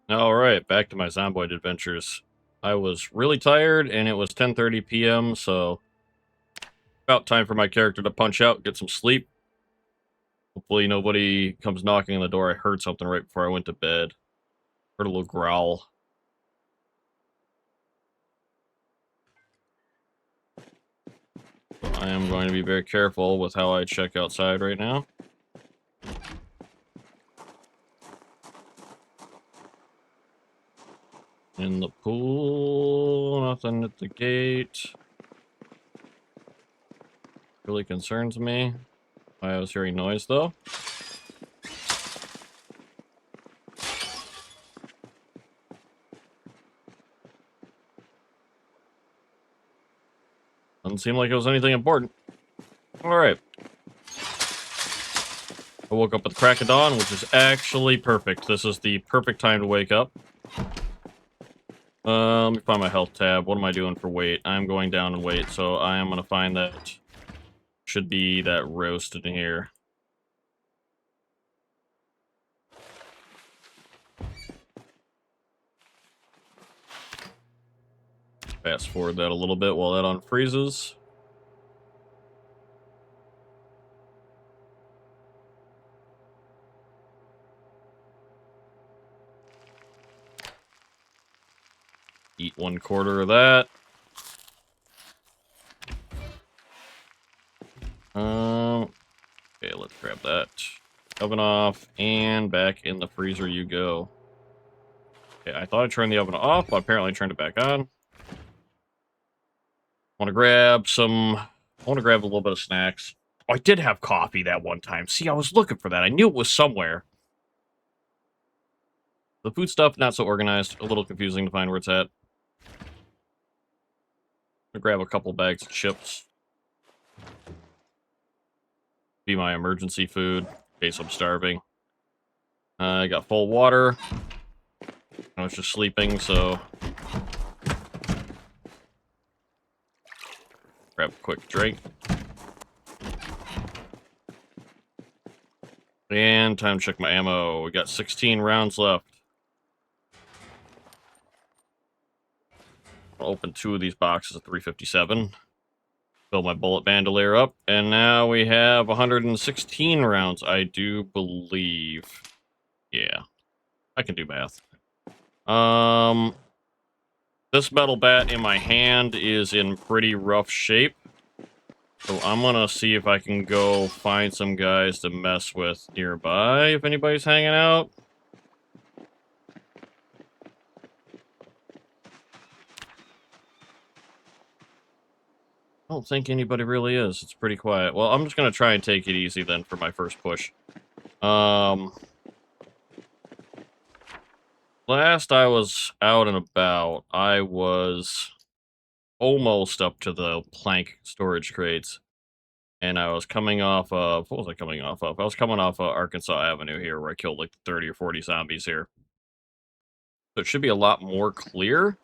Alright, back to my Zomboid adventures. I was really tired, and it was 10:30 p.m., so about time for my character to punch out, get some sleep. Hopefully nobody comes knocking on the door. I heard something right before I went to bed. Heard a little growl. So I am going to be very careful with how I check outside right now. In the pool, nothing at the gate. Really concerns me. I was hearing noise, though. Doesn't seem like it was anything important. Alright. I woke up at the crack of dawn, which is actually perfect. This is the perfect time to wake up. Let me find my health tab. What am I doing for weight? I'm going down in weight, so I am going to find that. Should be that roast in here. Fast forward that a little bit while that unfreezes. Eat 1/4 of that. Okay, let's grab that. Oven off, and back in the freezer you go. Okay, I thought I turned the oven off, but apparently I turned it back on. I want to grab a little bit of snacks. Oh, I did have coffee that one time. See, I was looking for that. I knew it was somewhere. The food stuff, not so organized. A little confusing to find where it's at. I'm gonna grab a couple bags of chips. Be my emergency food, in case I'm starving. I got full water. I was just sleeping, so... Grab a quick drink. And time to check my ammo. We got 16 rounds left. I'll open 2 of these boxes of 357. Fill my bullet bandolier up. And now we have 116 rounds, I do believe. Yeah. I can do math. This metal bat in my hand is in pretty rough shape. So I'm gonna see if I can go find some guys to mess with nearby, if anybody's hanging out. I don't think anybody really is. It's pretty quiet. Well, I'm just gonna try and take it easy then for my first push. Last I was out and about, I was almost up to the plank storage crates. And I was coming off of... What was I coming off of? I was coming off of Arkansas Avenue here, where I killed like 30 or 40 zombies here. So it should be a lot more clear.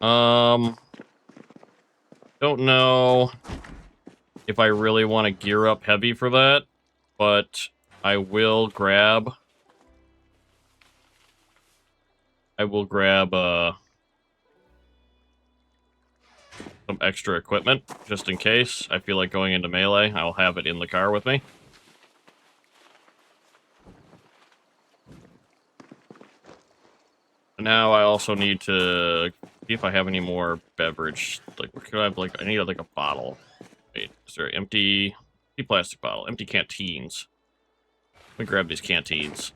Don't know if I really want to gear up heavy for that, but I will grab... some extra equipment, just in case. I feel like going into melee. I'll have it in the car with me. Now I also need to see if I have any more beverage. Like, what could I have? Like, I need like a bottle. Wait, is there empty plastic bottle? Empty canteens. Let me grab these canteens.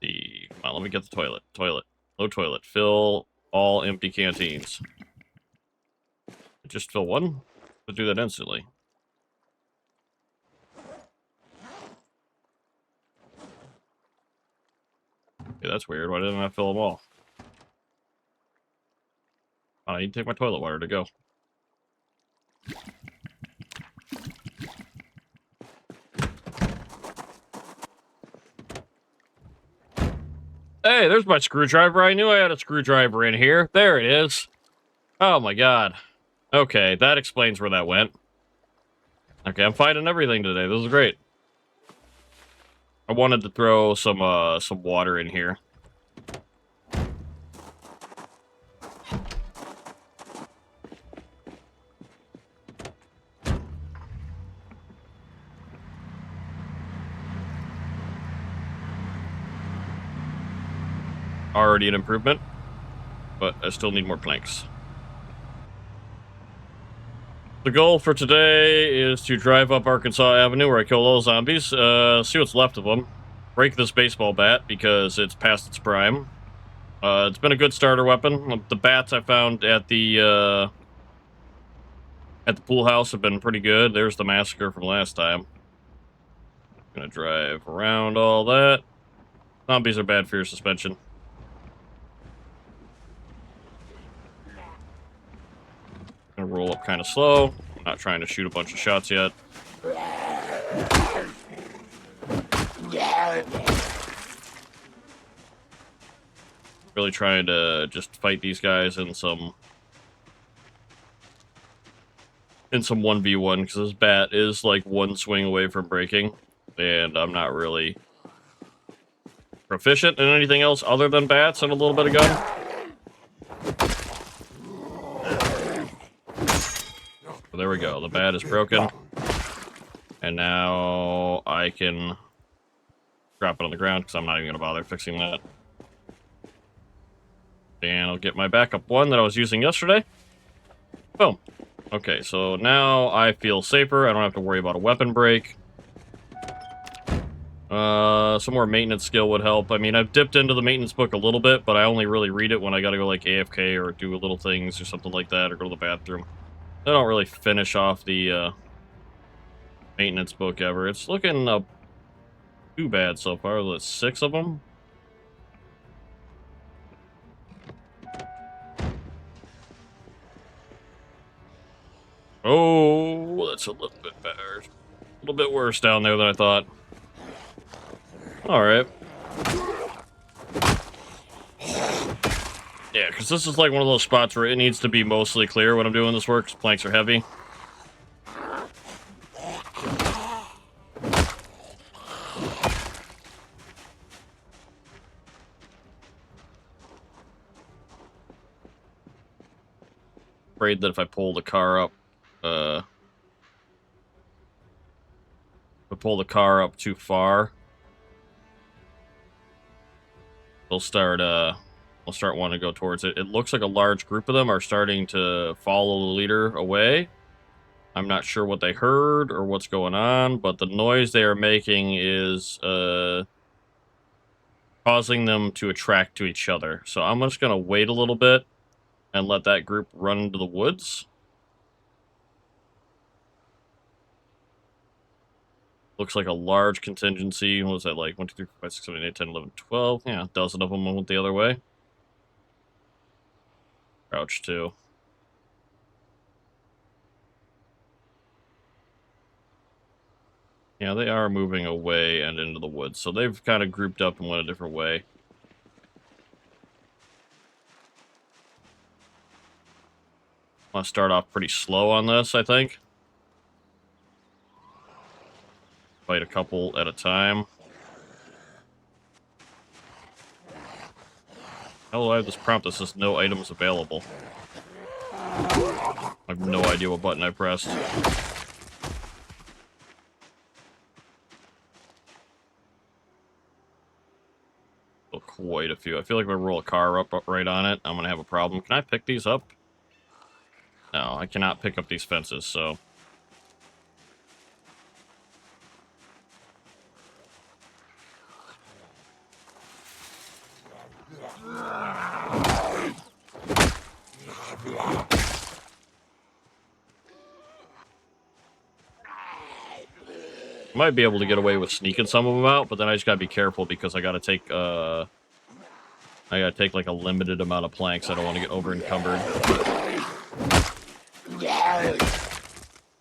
Come on, let me get the toilet. No toilet. Fill all empty canteens. Just fill one? Let's do that instantly. Okay, that's weird. Why didn't I fill them all? I need to take my toilet water to go. Hey, there's my screwdriver. I knew I had a screwdriver in here. There it is. Oh my god. Okay, that explains where that went. Okay, I'm finding everything today. This is great. I wanted to throw some water in here. Already an improvement, but I still need more planks. The goal for today is to drive up Arkansas Avenue where I kill all zombies, see what's left of them, break this baseball bat because it's past its prime. It's been a good starter weapon. The bats I found at the pool house have been pretty good. There's the massacre from last time. Gonna drive around all that. Zombies are bad for your suspension. Gonna roll up kind of slow. I'm not trying to shoot a bunch of shots yet. Really trying to just fight these guys in some 1v1 because this bat is like one swing away from breaking, and I'm not really proficient in anything else other than bats and a little bit of gun. So there we go. The bat is broken. And now I can drop it on the ground because I'm not even going to bother fixing that. And I'll get my backup one that I was using yesterday. Boom. Okay, so now I feel safer. I don't have to worry about a weapon break. Some more maintenance skill would help. I mean, I've dipped into the maintenance book a little bit, but I only really read it when I gotta go, like, AFK or do little things or something like that, or go to the bathroom. I don't really finish off the, maintenance book ever. It's looking, too bad so far. There's 6 of them. Oh, that's a little bit better. A little bit worse down there than I thought. Alright. Yeah, because this is like one of those spots where it needs to be mostly clear when I'm doing this work, because planks are heavy. Afraid that if I pull the car up, if I pull the car up too far, they'll start wanting to go towards it. It looks like a large group of them are starting to follow the leader away. I'm not sure what they heard or what's going on, but the noise they are making is causing them to attract to each other. So I'm just going to wait a little bit and let that group run into the woods. Looks like a large contingency. What was that, like 1, 2, 3, 4, 5, 6, 7, 8, 10, 11, 12? Yeah, a dozen of them went the other way. Crouch too. Yeah, they are moving away and into the woods, so they've kind of grouped up and went a different way. I'm gonna start off pretty slow on this, I think. Fight a couple at a time. How do I have this prompt that says no items available? I have no idea what button I pressed. Oh, quite a few. I feel like if I roll a car up right on it, I'm gonna have a problem. Can I pick these up? No, I cannot pick up these fences, so... Might be able to get away with sneaking some of them out, but then I just gotta be careful because I gotta take like a limited amount of planks. I don't want to get over encumbered.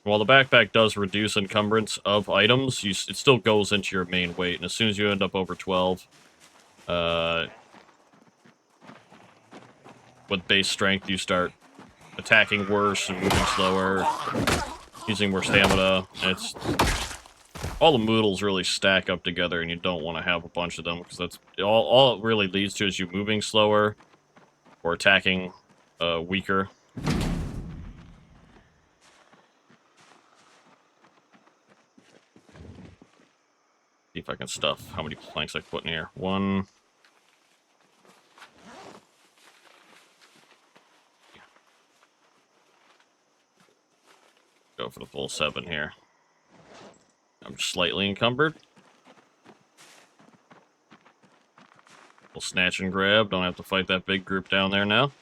While the backpack does reduce encumbrance of items, it still goes into your main weight, and as soon as you end up over 12, with base strength, you start attacking worse and moving slower, using more stamina. all the moodles really stack up together, and you don't want to have a bunch of them, because that's all it really leads to is you moving slower or attacking weaker. See if I can stuff how many planks I put in here. 1. Go for the full 7 here. I'm slightly encumbered. We'll snatch and grab. Don't have to fight that big group down there now.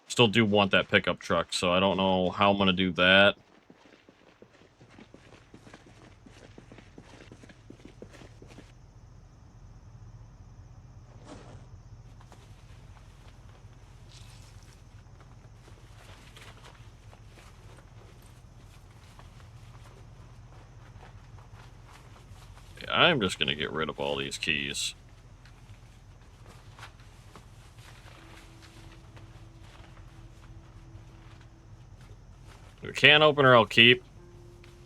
Still do want that pickup truck, so I don't know how I'm going to do that. I'm just going to get rid of all these keys. The can opener I'll keep.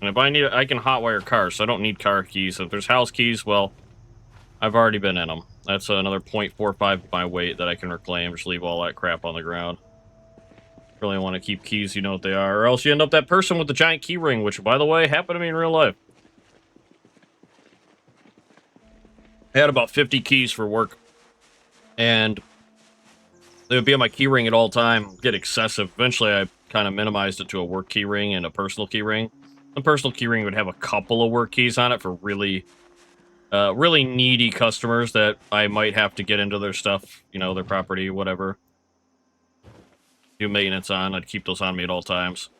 And if I need it, I can hotwire cars, so I don't need car keys. If there's house keys, well, I've already been in them. That's another 0.45 of my weight that I can reclaim. Just leave all that crap on the ground. Really want to keep keys, you know what they are, or else you end up that person with the giant key ring, which, by the way, happened to me in real life. I had about 50 keys for work, and they would be on my key ring at all time, get excessive. Eventually, I kind of minimized it to a work key ring and a personal key ring. The personal key ring would have a couple of work keys on it for really needy customers that I might have to get into their stuff, you know, their property, whatever. Do maintenance on. I'd keep those on me at all times.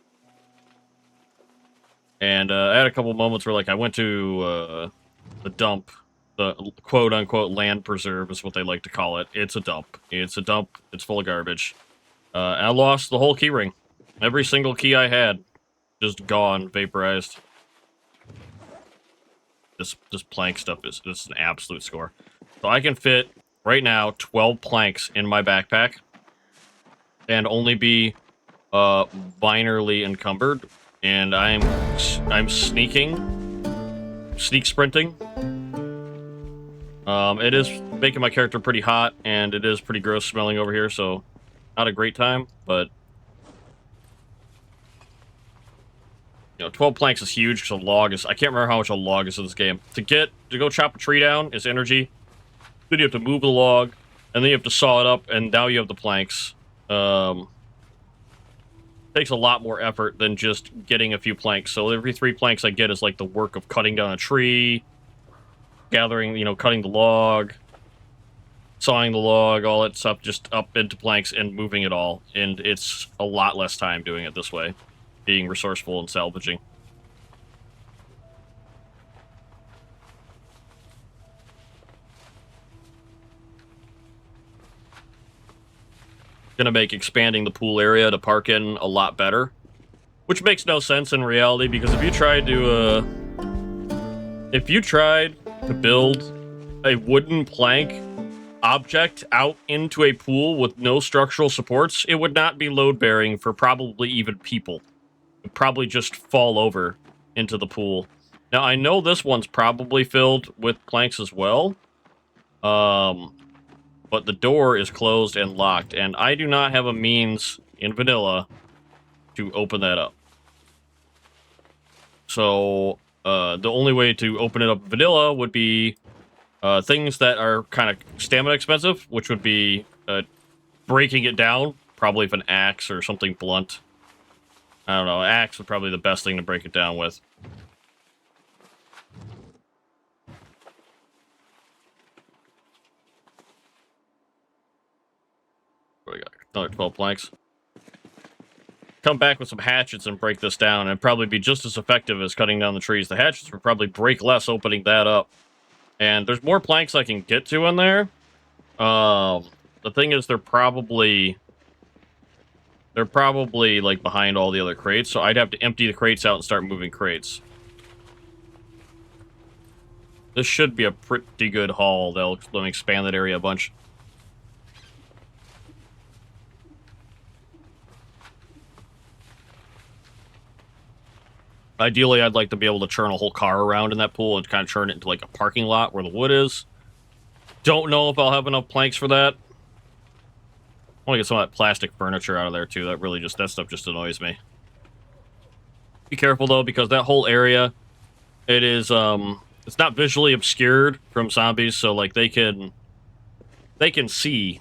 And I had a couple moments where, like, I went to the dump. The quote-unquote land preserve is what they like to call it. It's a dump. It's a dump. It's full of garbage. I lost the whole key ring. Every single key I had, just gone, vaporized. This plank stuff is an absolute score. So I can fit, right now, 12 planks in my backpack. And only be minorly encumbered. And I'm sneak sprinting. It is making my character pretty hot, and it is pretty gross smelling over here, so not a great time, but you know, 12 planks is huge, because a log is, I can't remember how much a log is in this game. To go chop a tree down is energy, then you have to move the log, and then you have to saw it up, and now you have the planks. Takes a lot more effort than just getting a few planks, so every 3 planks I get is like the work of cutting down a tree, gathering, you know, cutting the log, sawing the log, all that stuff, just up into planks and moving it all. And it's a lot less time doing it this way, being resourceful and salvaging. Gonna make expanding the pool area to park in a lot better, which makes no sense in reality, because if you tried to build a wooden plank object out into a pool with no structural supports, it would not be load-bearing for probably even people. It would probably just fall over into the pool. Now, I know this one's probably filled with planks as well, but the door is closed and locked, and I do not have a means in vanilla to open that up. So, the only way to open it up in vanilla would be things that are kind of stamina expensive, which would be breaking it down, probably with an axe or something blunt. I don't know, axe would probably be the best thing to break it down with. What do we got? Another 12 planks. Come back with some hatchets and break this down, and probably be just as effective as cutting down the trees. The hatchets would probably break less opening that up. And there's more planks I can get to in there. The thing is, they're probably like behind all the other crates, so I'd have to empty the crates out and start moving crates. This should be a pretty good haul. Let me expand that area a bunch. Ideally, I'd like to be able to turn a whole car around in that pool and kind of turn it into like a parking lot where the wood is. Don't know if I'll have enough planks for that. I want to get some of that plastic furniture out of there too. That stuff just annoys me. Be careful though, because that whole area, it's not visually obscured from zombies, so like they can see.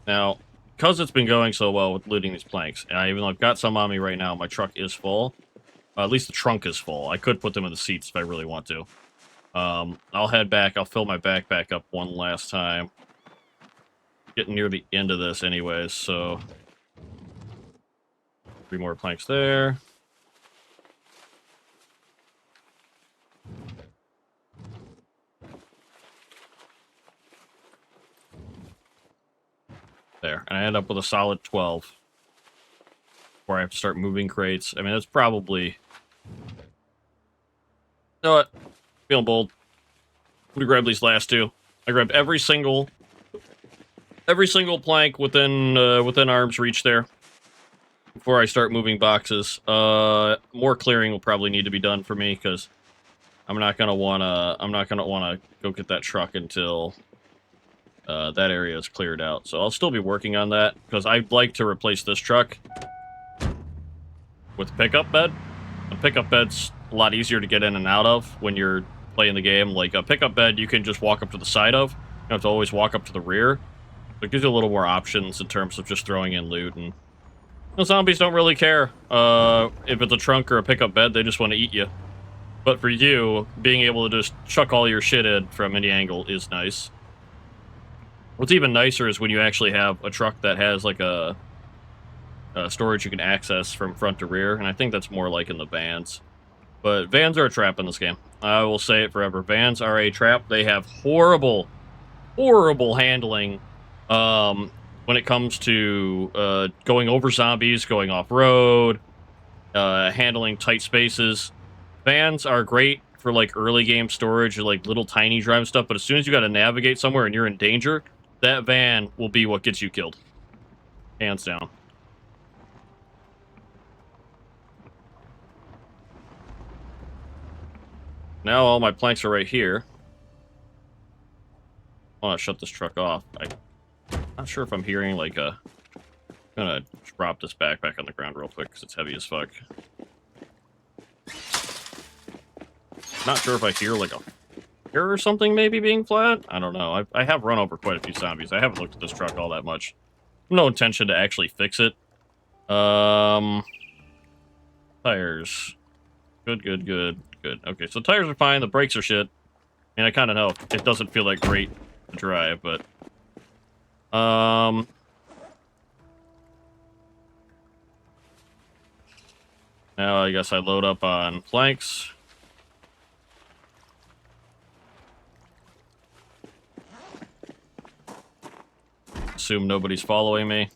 Now, because it's been going so well with looting these planks, and even though I've got some on me right now, my truck is full. At least the trunk is full. I could put them in the seats if I really want to. I'll head back. I'll fill my backpack up one last time. Getting near the end of this anyways, so 3 more planks there. There, and I end up with a solid 12. Before I have to start moving crates. I mean, that's probably... You know what? Feeling bold. I'm gonna grab these last 2. I grabbed every single plank within arm's reach there. Before I start moving boxes. More clearing will probably need to be done for me, because I'm not gonna wanna go get that truck until that area is cleared out. So I'll still be working on that, because I'd like to replace this truck with a pickup bed. A pickup bed's a lot easier to get in and out of when you're playing the game. Like a pickup bed, you can just walk up to the side of. You don't have to always walk up to the rear. So it gives you a little more options in terms of just throwing in loot. And zombies don't really care if it's a trunk or a pickup bed. They just want to eat you. But for you, being able to just chuck all your shit in from any angle is nice. What's even nicer is when you actually have a truck that has like a storage you can access from front to rear, and I think that's more like in the vans. But vans are a trap in this game. I will say it forever. Vans are a trap. They have horrible, horrible handling when it comes to going over zombies, going off-road, handling tight spaces. Vans are great for like early game storage or like little tiny drive stuff, but as soon as you got to navigate somewhere and you're in danger, that van will be what gets you killed. Hands down. Now all my planks are right here. I want to shut this truck off. I'm not sure if I'm hearing like a... I'm gonna drop this backpack on the ground real quick because it's heavy as fuck. Not sure if I hear like a fire or something maybe being flat. I don't know. I have run over quite a few zombies. I haven't looked at this truck all that much. No intention to actually fix it. Tires. Good. Okay, so tires are fine. The brakes are shit. And I kind of know it doesn't feel like great to drive, but... Now I guess I load up on planks. Assume nobody's following me.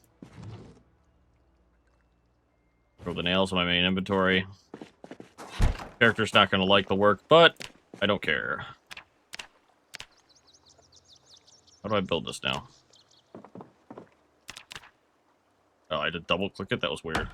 Throw the nails in my main inventory. Character's not going to like the work, but I don't care. How do I build this now? Oh, I did double click it? That was weird.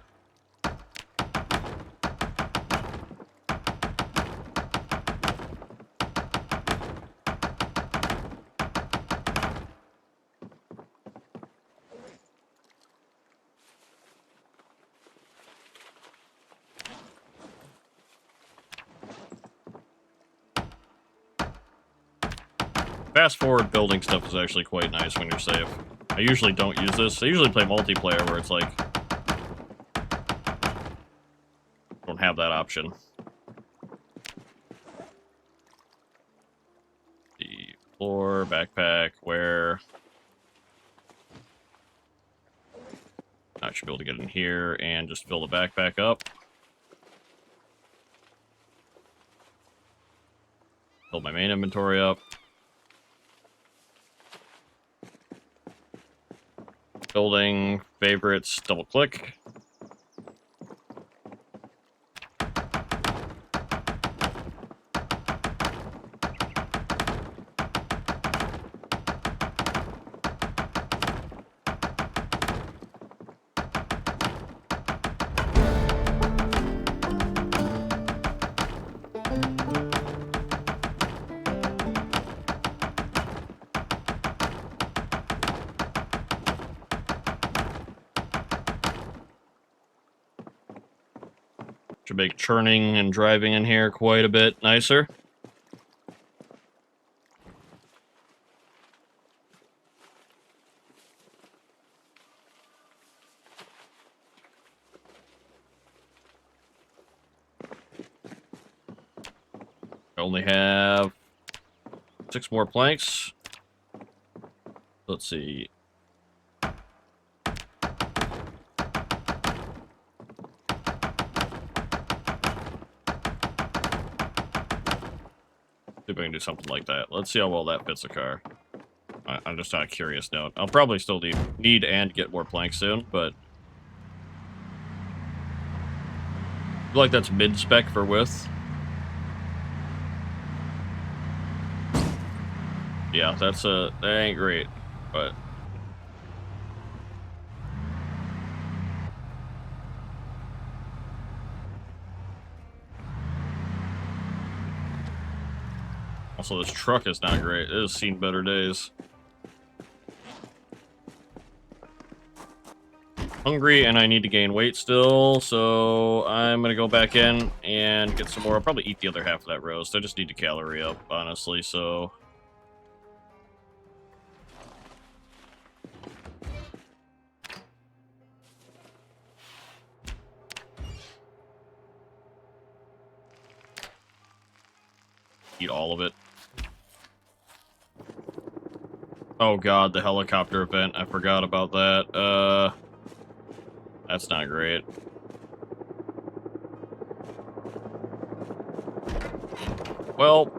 Fast forward building stuff is actually quite nice when you're safe. I usually don't use this. I usually play multiplayer where it's like... don't have that option. The floor, backpack, where... I should be able to get in here and just fill the backpack up. Fill my main inventory up. Building, favorites, double click. to make churning and driving in here quite a bit nicer. I only have 6 more planks. Let's see. See if I can do something like that. Let's see how well that fits the car. I'm just on a curious note. I'll probably still need and get more planks soon, but I feel like that's mid-spec for width. Yeah, that ain't great, but also this truck is not great. It has seen better days. Hungry, and I need to gain weight still, so I'm gonna go back in and get some more. I'll probably eat the other half of that roast. I just need to calorie up, honestly, so... eat all of it. Oh god, the helicopter event. I forgot about that. That's not great. Well,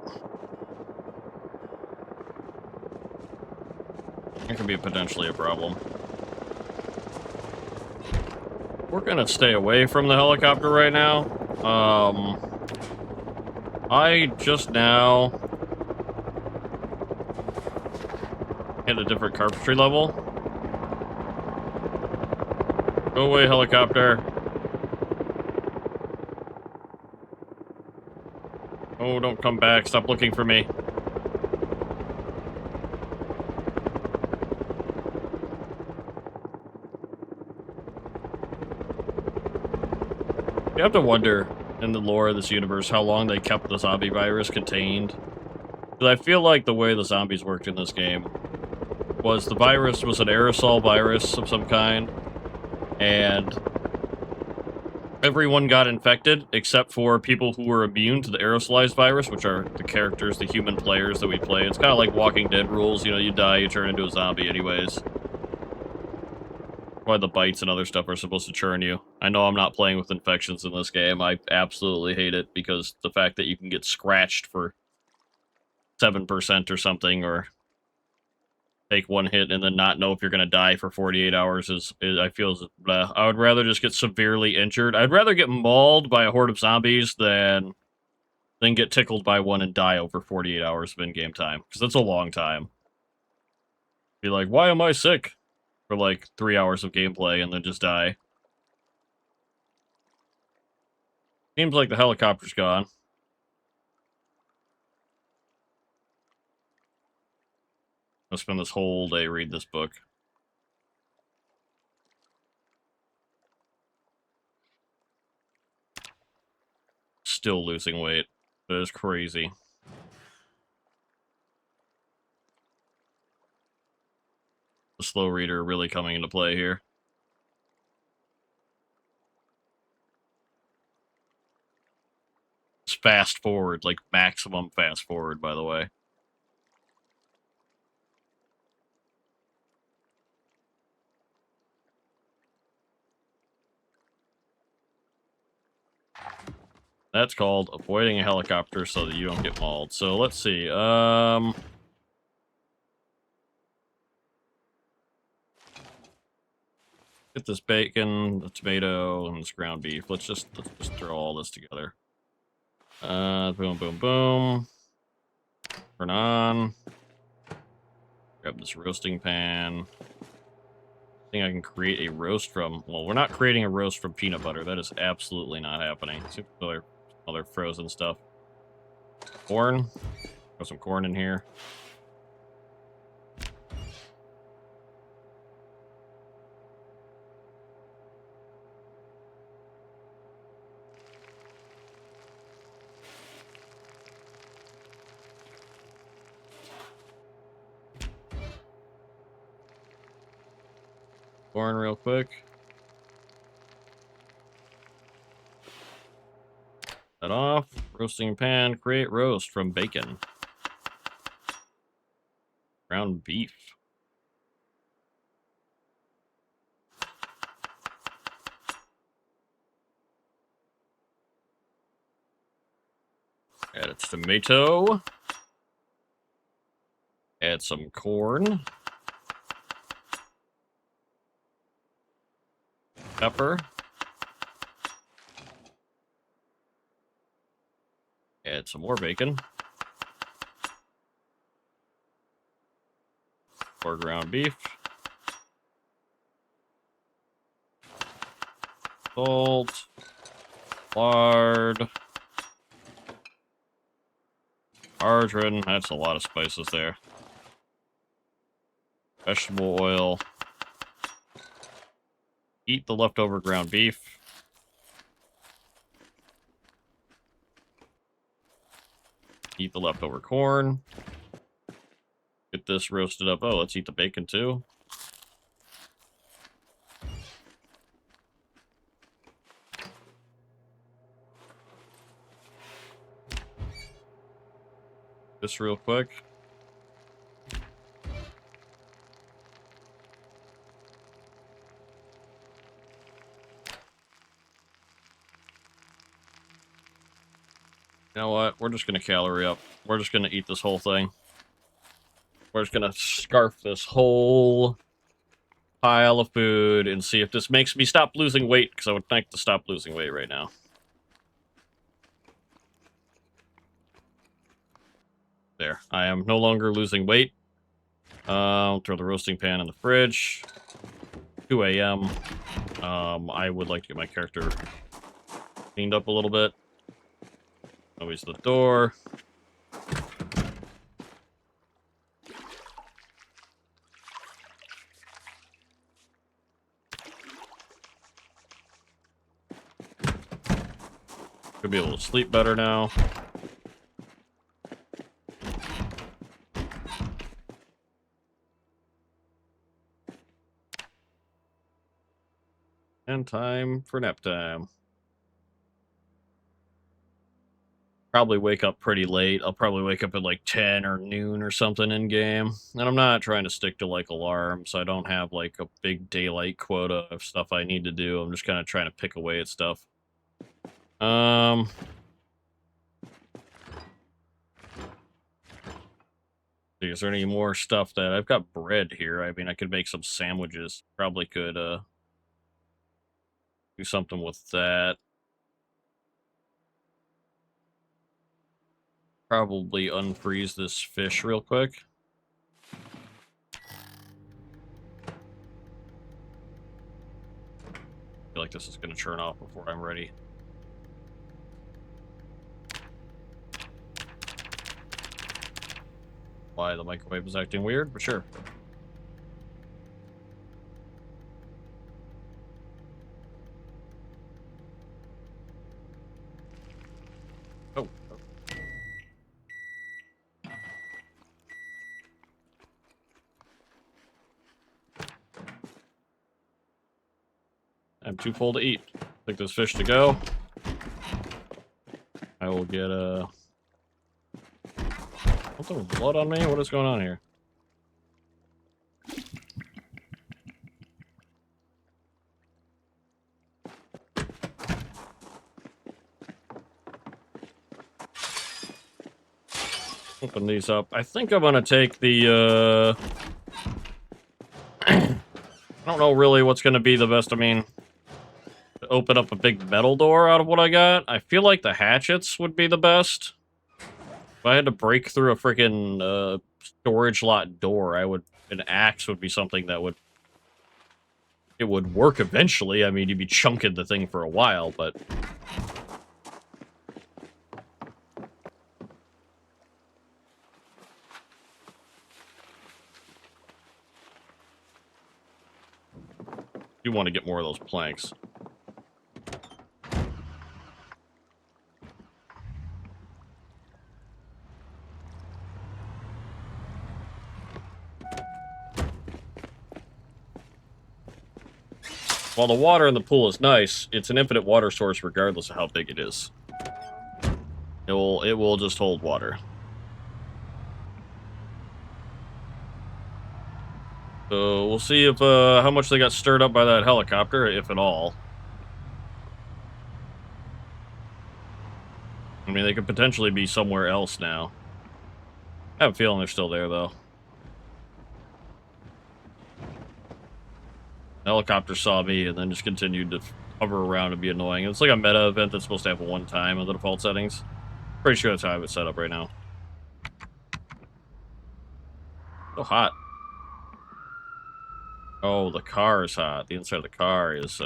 it could be potentially a problem. We're gonna stay away from the helicopter right now. I just now hit a different carpentry level. Go away, helicopter. Oh, don't come back. Stop looking for me. You have to wonder, in the lore of this universe, how long they kept the zombie virus contained. Because I feel like the way the zombies worked in this game was the virus was an aerosol virus of some kind, and everyone got infected except for people who were immune to the aerosolized virus, which are the characters, the human players that we play. It's kind of like Walking Dead rules. You know, you die, you turn into a zombie anyways. Why the bites and other stuff are supposed to churn you. I know I'm not playing with infections in this game. I absolutely hate it because the fact that you can get scratched for 7% or something, or take one hit and then not know if you're going to die for 48 hours is I feel, I would rather just get severely injured. I'd rather get mauled by a horde of zombies than get tickled by one and die over 48 hours of in-game time, because that's a long time. Be like, why am I sick? For like 3 hours of gameplay and then just die. Seems like the helicopter's gone. I'll spend this whole day reading this book. Still losing weight. That is crazy. The slow reader really coming into play here. It's fast forward, like maximum fast forward, by the way. That's called avoiding a helicopter so that you don't get mauled. So let's see. Get this bacon, the tomato, and this ground beef. Let's just throw all this together. Boom, boom, boom. Turn on. Grab this roasting pan. I think I can create a roast from... Well, we're not creating a roast from peanut butter. That is absolutely not happening. Some other frozen stuff. Corn. Throw some corn in here. Corn real quick. That off. Roasting pan. Create roast from bacon. Ground beef. Add its tomato. Add some corn. Pepper. Add some more bacon. More ground beef. Salt. Lard. Margarine. That's a lot of spices there. Vegetable oil. Eat the leftover ground beef. Eat the leftover corn. Get this roasted up. Oh, let's eat the bacon too. This real quick. You know what? We're just going to calorie up. We're just going to eat this whole thing. We're just going to scarf this whole pile of food and see if this makes me stop losing weight, because I would like to stop losing weight right now. There. I am no longer losing weight. Throw the roasting pan in the fridge. 2 a.m. I would like to get my character cleaned up a little bit. Always the door. Could be able to sleep better now. And time for nap time. Probably wake up pretty late. I'll probably wake up at like 10 or noon or something in game. And I'm not trying to stick to like alarms. I don't have like a big daylight quota of stuff I need to do. I'm just kind of trying to pick away at stuff. Is there any more stuff that I've got bread here? I mean, I could make some sandwiches. Probably could do something with that. Probably unfreeze this fish real quick. I feel like this is going to turn off before I'm ready. Why the microwave is acting weird, but sure. Oh. I'm too full to eat. Take this fish to go. I will get a... Something with blood on me? What is going on here? Open these up. I think I'm gonna take the, I don't know really what's gonna be the best. I mean, to open up a big metal door out of what I got, I feel like the hatchets would be the best. If I had to break through a freaking storage lot door, an axe would be something that would... It would work eventually. I mean, you'd be chunking the thing for a while, but... You want to get more of those planks. While the water in the pool is nice, it's an infinite water source regardless of how big it is. It will just hold water. So we'll see if how much they got stirred up by that helicopter, if at all. I mean, they could potentially be somewhere else now. I have a feeling they're still there, though. The helicopter saw me and then just continued to hover around and be annoying. It's like a meta event that's supposed to happen one time in the default settings. Pretty sure that's how I have it set up right now. So hot. Oh, the car is hot. The inside of the car is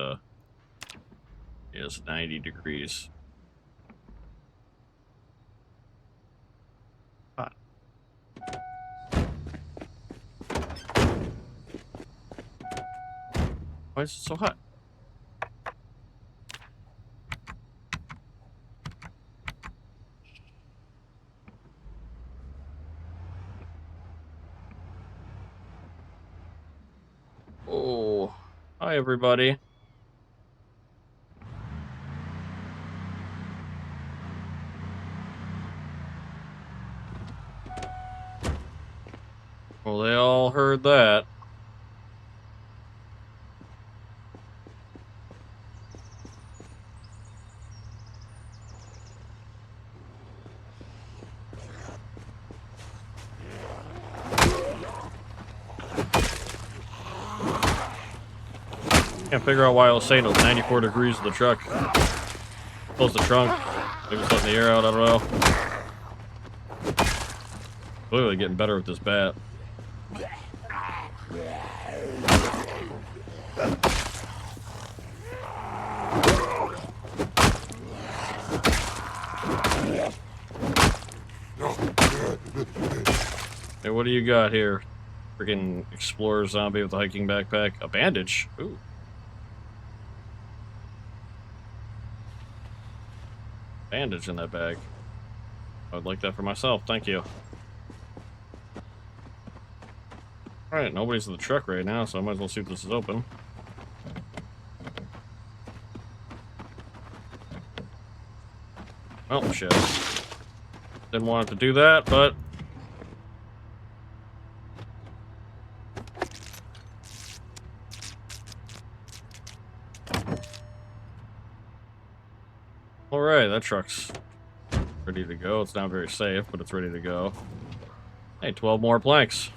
90 degrees. Hot. Why is it so hot? Oh, hi everybody. Well, they all heard that. Can't figure out why I was saying it was 94 degrees in the truck. Close the trunk. Maybe it's letting the air out, I don't know. Clearly getting better with this bat. Hey, what do you got here? Freaking explorer zombie with a hiking backpack. A bandage? Ooh. Bandage in that bag. I'd like that for myself, thank you. Alright, nobody's in the truck right now, so I might as well see if this is open. Oh, shit. Didn't want it to do that, but... Alright, that truck's ready to go. It's not very safe, but it's ready to go. Hey, 12 more planks.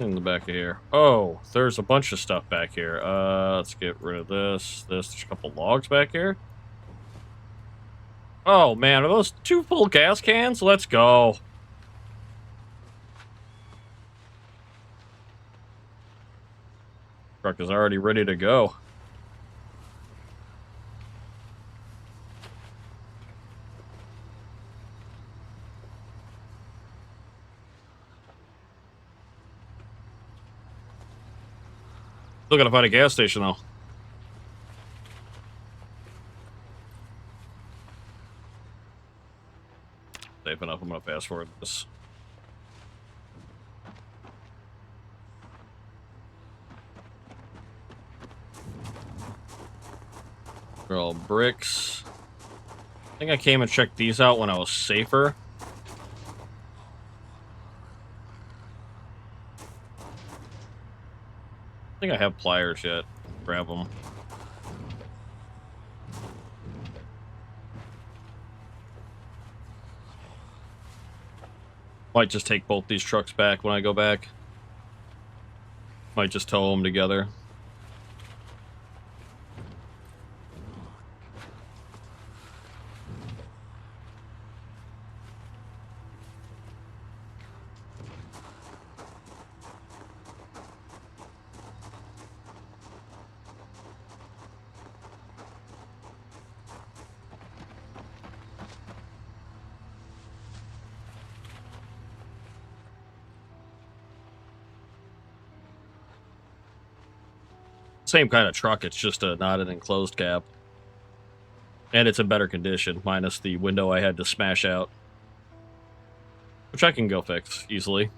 In the back of here. Oh, there's a bunch of stuff back here. Let's get rid of this. There's a couple logs back here. Oh, man, are those 2 full gas cans? Let's go. Truck is already ready to go. Still gotta find a gas station, though. Safe enough, I'm gonna fast forward this. They're all bricks. I think I came and checked these out when I was safer. I think I have pliers yet. Grab them. Might just take both these trucks back when I go back. Might just tow them together. same kind of truck. It's just not an enclosed cab. And it's in better condition, minus the window I had to smash out. Which I can go fix easily.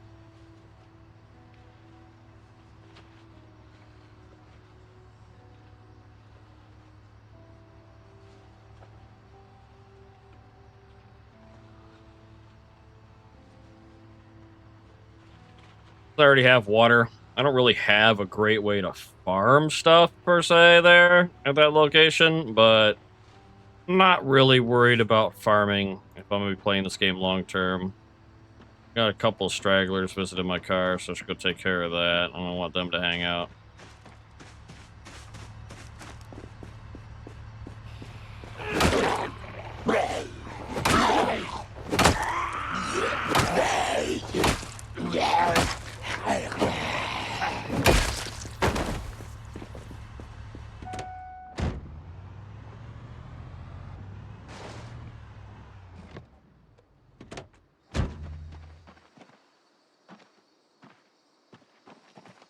I already have water. I don't really have a great way to farm stuff, per se, there at that location, but not really worried about farming if I'm going to be playing this game long term. Got a couple of stragglers visiting my car, so I should go take care of that. I don't want them to hang out.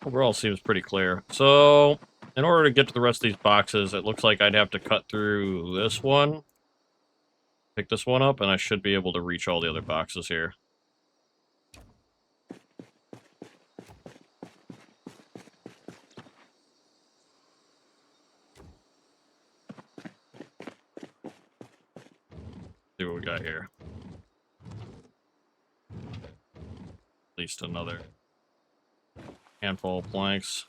Overall seems pretty clear. So, in order to get to the rest of these boxes, it looks like I'd have to cut through this one, pick this one up, and I should be able to reach all the other boxes here. See what we got here. At least another handful of planks.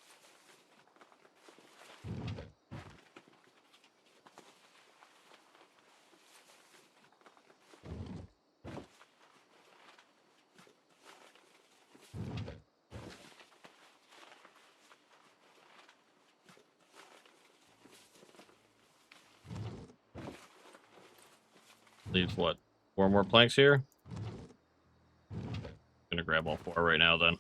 Leaves what? 4 more planks here? Gonna grab all 4 right now then.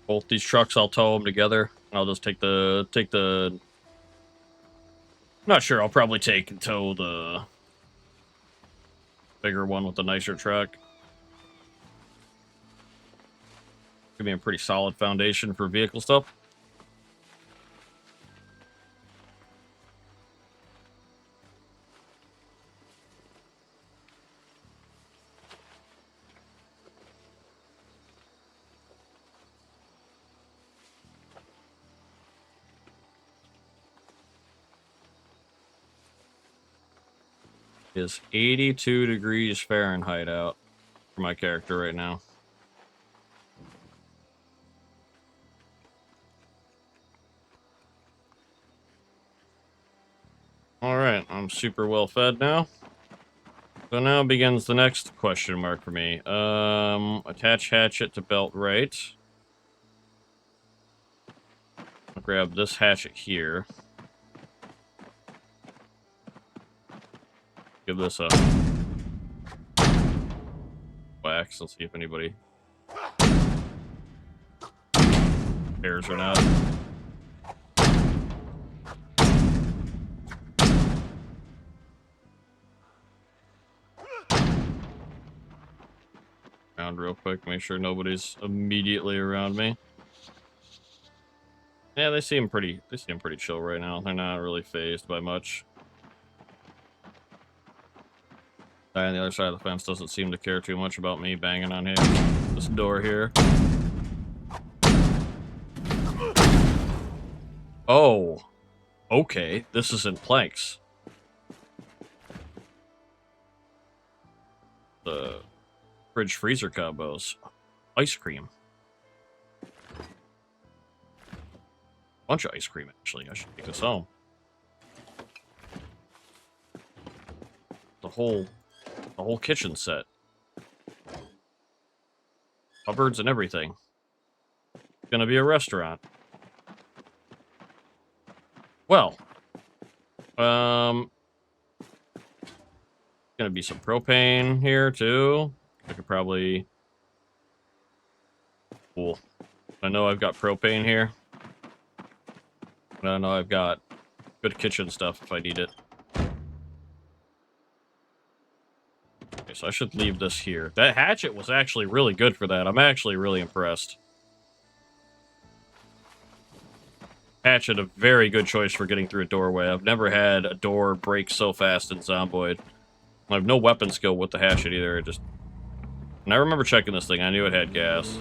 Both these trucks, I'll tow them together. I'll just take the I'm not sure. I'll probably take and tow the bigger one with the nicer truck. Give me a pretty solid foundation for vehicle stuff. Is 82 degrees Fahrenheit out for my character right now. Alright, I'm super well fed now. So now begins the next question mark for me. Attach hatchet to belt right. I'll grab this hatchet here. Give this a wax. Let's see if anybody cares or not. Around real quick, make sure nobody's immediately around me. Yeah, they seem pretty chill right now. They're not really fazed by much. Guy on the other side of the fence doesn't seem to care too much about me banging on this door here. Oh, okay. This is in planks. The fridge freezer combos. Ice cream. Bunch of ice cream, actually. I should take this home. The whole kitchen set. Cupboards and everything. It's gonna be a restaurant. Well, Gonna be some propane here too. I could probably. Cool. I know I've got propane here. I know I've got good kitchen stuff if I need it. Okay, so I should leave this here. That hatchet was actually really good for that. I'm actually really impressed. Hatchet, a very good choice for getting through a doorway. I've never had a door break so fast in Zomboid. I have no weapon skill with the hatchet either. And I remember checking this thing. I knew it had gas.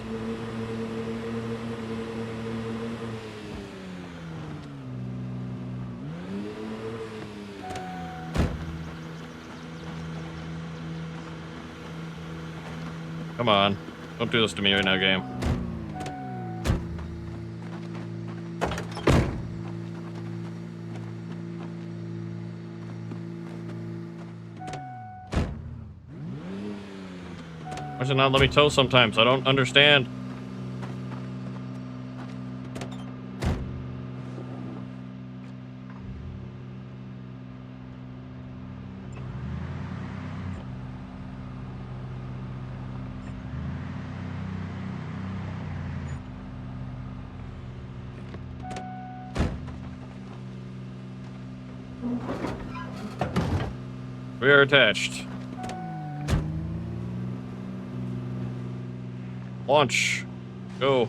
Come on. Don't do this to me right now, game. Why does it not let me tow sometimes? I don't understand. We are attached. Launch. Go.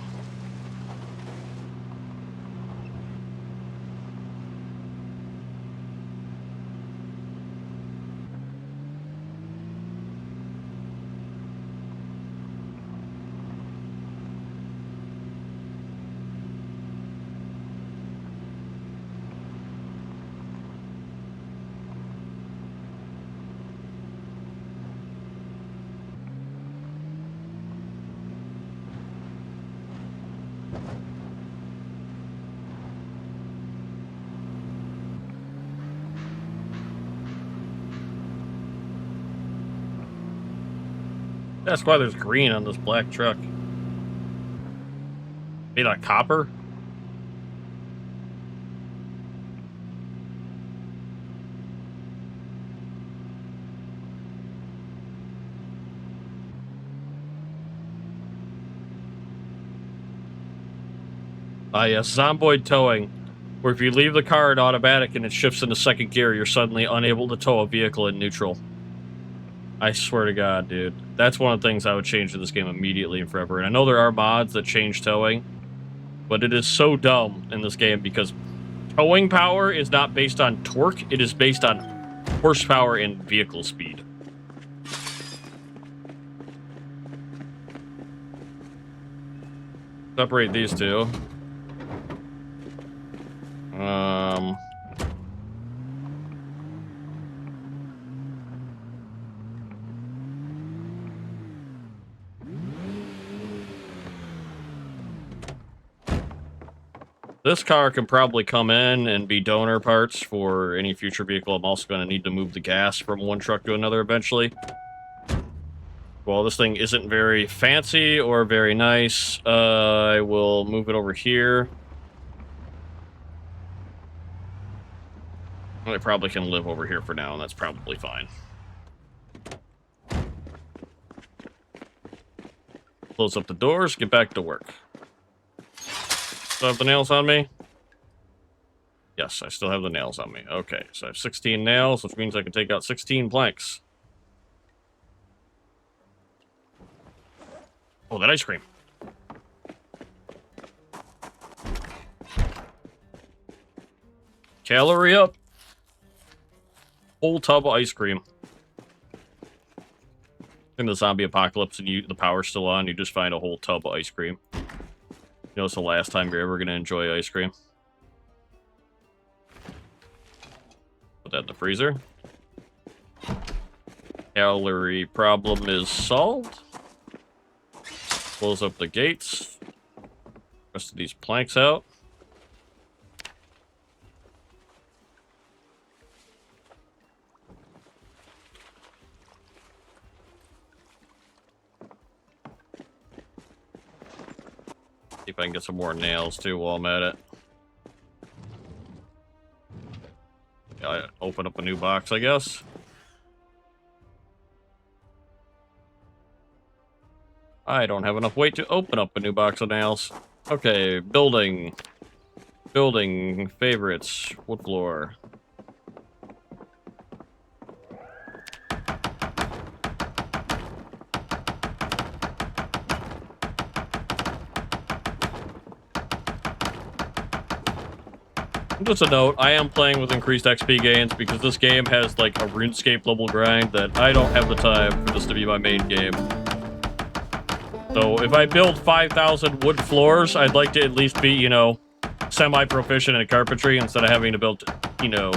That's why there's green on this black truck. Made out of copper? Ah, yes, Zomboid towing, where if you leave the car in automatic and it shifts into second gear, you're suddenly unable to tow a vehicle in neutral. I swear to God, dude. That's one of the things I would change in this game immediately and forever. And I know there are mods that change towing, but it is so dumb in this game because towing power is not based on torque, it is based on horsepower and vehicle speed. Separate these two. This car can probably come in and be donor parts for any future vehicle. I'm also going to need to move the gas from one truck to another eventually. Well, this thing isn't very fancy or very nice. I will move it over here. I probably can live over here for now, and that's probably fine. Close up the doors, get back to work. Still have the nails on me? Yes, I still have the nails on me. Okay, so I have 16 nails, which means I can take out 16 planks. Oh, that ice cream. Calorie up. Whole tub of ice cream. In the zombie apocalypse and the power's still on, you just find a whole tub of ice cream. You know, it's the last time you're ever going to enjoy ice cream. Put that in the freezer. Calorie problem is solved. Close up the gates. Rest of these planks out. See if I can get some more nails too while I'm at it. Yeah, open up a new box, I guess. I don't have enough weight to open up a new box of nails. Okay, building. Building, favorites, wood floor. Just a note, I am playing with increased XP gains because this game has like a RuneScape level grind that I don't have the time for this to be my main game. So if I build 5,000 wood floors, I'd like to at least be, you know, semi-proficient in carpentry instead of having to build, you know,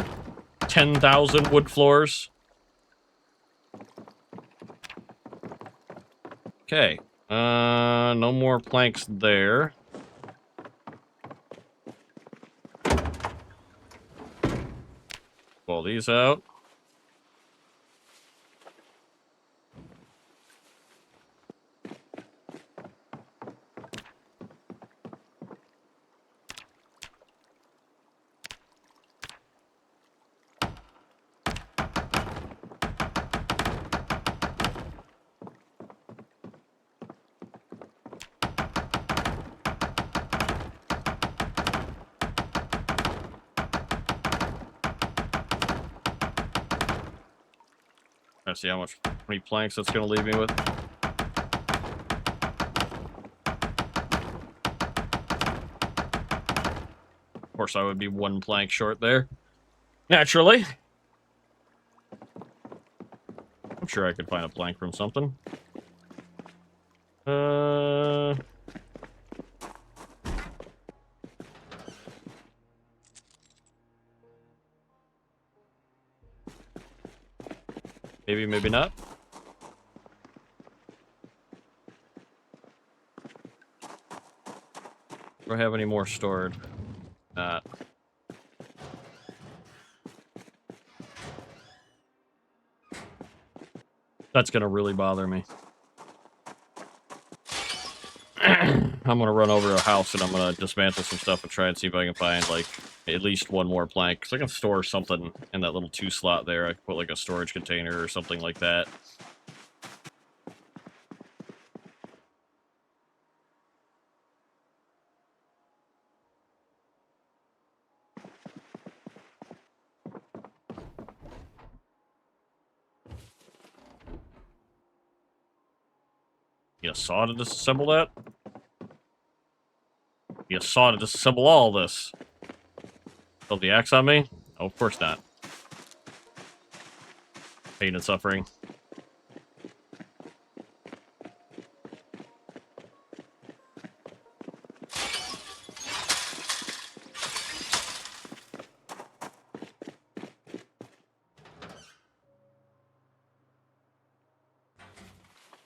10,000 wood floors. Okay. No more planks there. Pull these out. Let's see how many planks that's going to leave me with. Of course, I would be one plank short there. Naturally. I'm sure I could find a plank from something. Maybe, maybe not. Do I have any more stored? Not. That's gonna really bother me. I'm gonna run over to a house and I'm gonna dismantle some stuff and try and see if I can find, like, at least one more plank. Because I can store something in that little 2 slot there. I can put, like, a storage container or something like that. You saw to disassemble that? You saw to disassemble all this. Build the axe on me? Oh, of course not. Pain and suffering.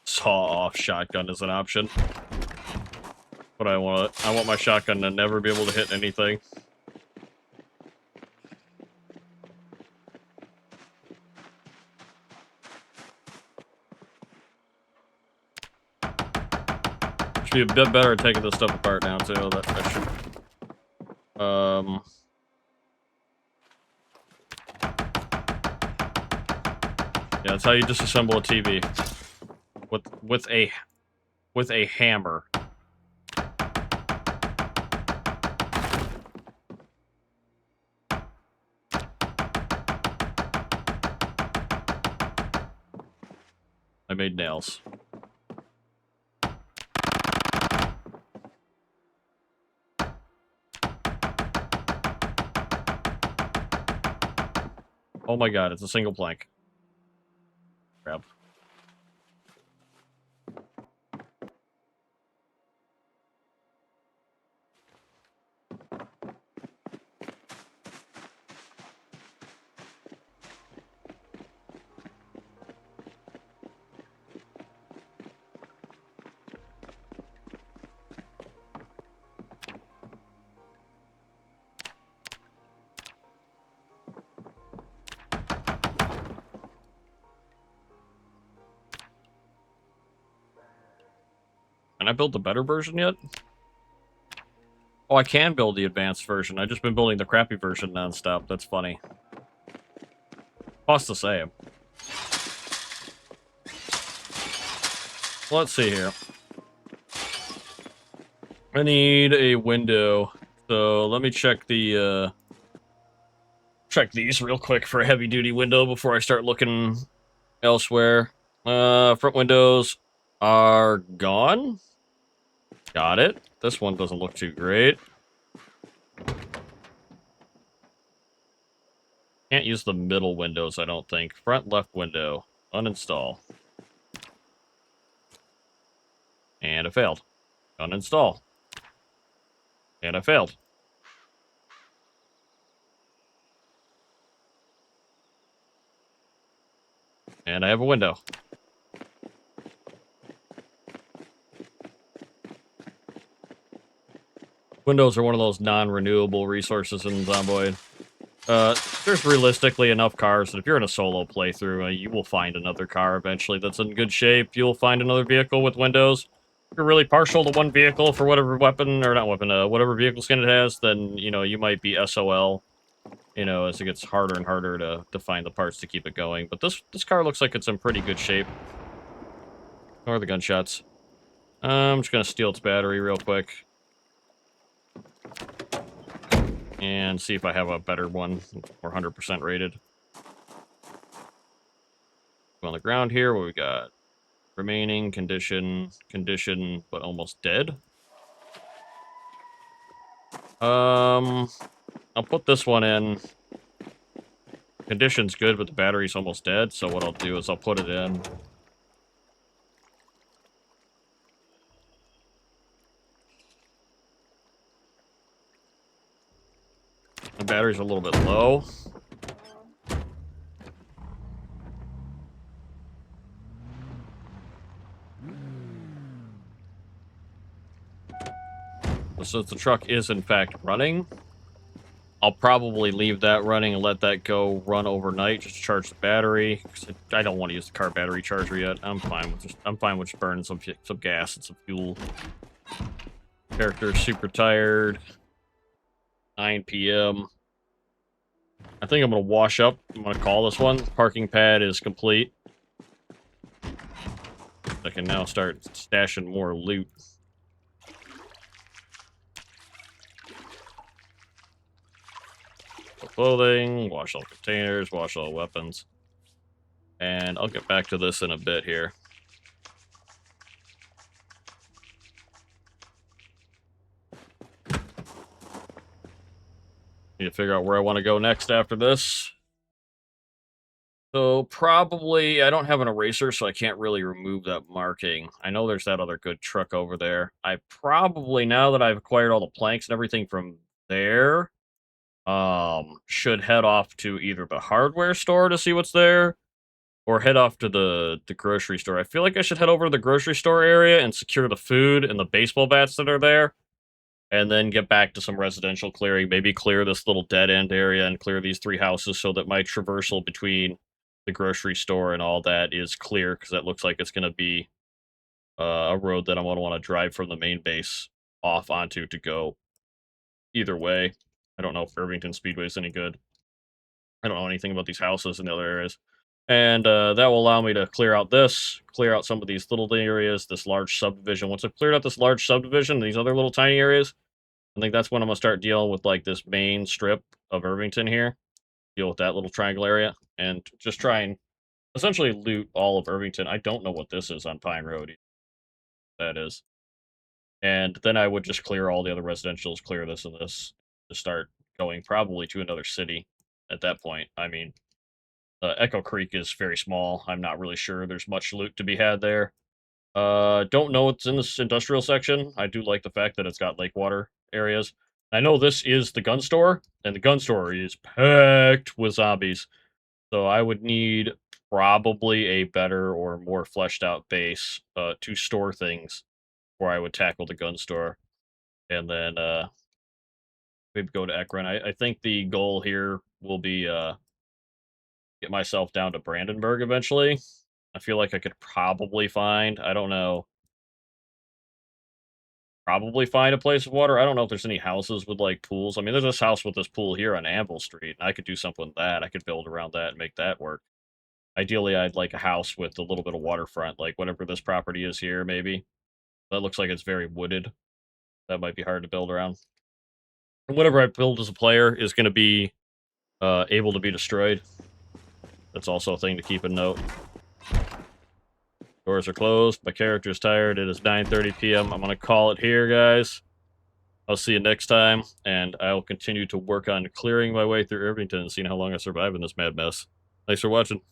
Saw-off shotgun is an option. But I want my shotgun to never be able to hit anything. Should be a bit better at taking this stuff apart now too. That should. Yeah, that's how you disassemble a TV. With a hammer. I made nails. Oh my god, it's a single plank. Crap. Can I build the better version yet? Oh, I can build the advanced version. I've just been building the crappy version nonstop. That's funny. Cost the same. Let's see here. I need a window. So let me check the check these real quick for a heavy duty window before I start looking elsewhere. Front windows are gone. Got it. This one doesn't look too great. Can't use the middle windows, I don't think. Front left window. Uninstall. And I failed. Uninstall. And I failed. And I have a window. Windows are one of those non-renewable resources in Zomboid. There's realistically enough cars that if you're in a solo playthrough, you will find another car eventually that's in good shape. You'll find another vehicle with windows. If you're really partial to one vehicle for whatever weapon, or not weapon, whatever vehicle skin it has, then, you might be SOL, as it gets harder and harder to find the parts to keep it going. But this car looks like it's in pretty good shape. Ignore the gunshots. I'm just gonna steal its battery real quick. And see if I have a better one, more 100% rated. On the ground here, what we got? Remaining, condition, but almost dead. I'll put this one in. Condition's good, but the battery's almost dead, so what I'll do is I'll put it in. The battery's a little bit low. Since the truck is in fact running, I'll probably leave that running and let that go run overnight just to charge the battery. I don't want to use the car battery charger yet. I'm fine with just burning some gas and some fuel. Character's super tired. 9 p.m. I think I'm gonna wash up. I'm gonna call this one. Parking pad is complete. I can now start stashing more loot. Clothing, wash all containers, wash all weapons. And I'll get back to this in a bit here. Need to figure out where I want to go next after this. So probably, I don't have an eraser, so I can't really remove that marking. I know there's that other good truck over there. I probably, now that I've acquired all the planks and everything from there, should head off to either the hardware store to see what's there, or head off to the grocery store. I feel like I should head over to the grocery store area and secure the food and the baseball bats that are there, and then get back to some residential clearing. Maybe clear this little dead end area and clear these 3 houses so that my traversal between the grocery store and all that is clear, because that looks like it's going to be a road that I'm going to want to drive from the main base off onto to go either way. I don't know if Irvington Speedway is any good. I don't know anything about these houses in the other areas. And that will allow me to clear out some of these little areas, this large subdivision. Once I've cleared out this large subdivision, these other little tiny areas, I think that's when I'm going to start dealing with, like, this main strip of Irvington here. Deal with that little triangle area, and just try and essentially loot all of Irvington. I don't know what this is on Pine Road. That is. And then I would just clear all the other residentials, clear this and this, to start going probably to another city at that point. I mean, Echo Creek is very small. I'm not really sure there's much loot to be had there. Don't know what's in this industrial section. I do like the fact that it's got lake water areas. I know this is the gun store, and the gun store is packed with zombies. So I would need probably a better or more fleshed out base to store things before I would tackle the gun store. And then maybe go to Ekron. I think the goal here will be get myself down to Brandenburg eventually. I feel like I could probably find, I don't know, probably find a place of water. I don't know if there's any houses with, like, pools. I mean, there's this house with this pool here on Anvil Street, and I could do something with that. I could build around that and make that work. Ideally, I'd like a house with a little bit of waterfront, like whatever this property is here, maybe. That looks like it's very wooded. That might be hard to build around. And whatever I build as a player is going to be able to be destroyed. That's also a thing to keep in note. Doors are closed. My character's tired. It is 9:30 p.m. I'm going to call it here, guys. I'll see you next time, and I'll continue to work on clearing my way through Irvington and seeing how long I survive in this mad mess. Thanks for watching.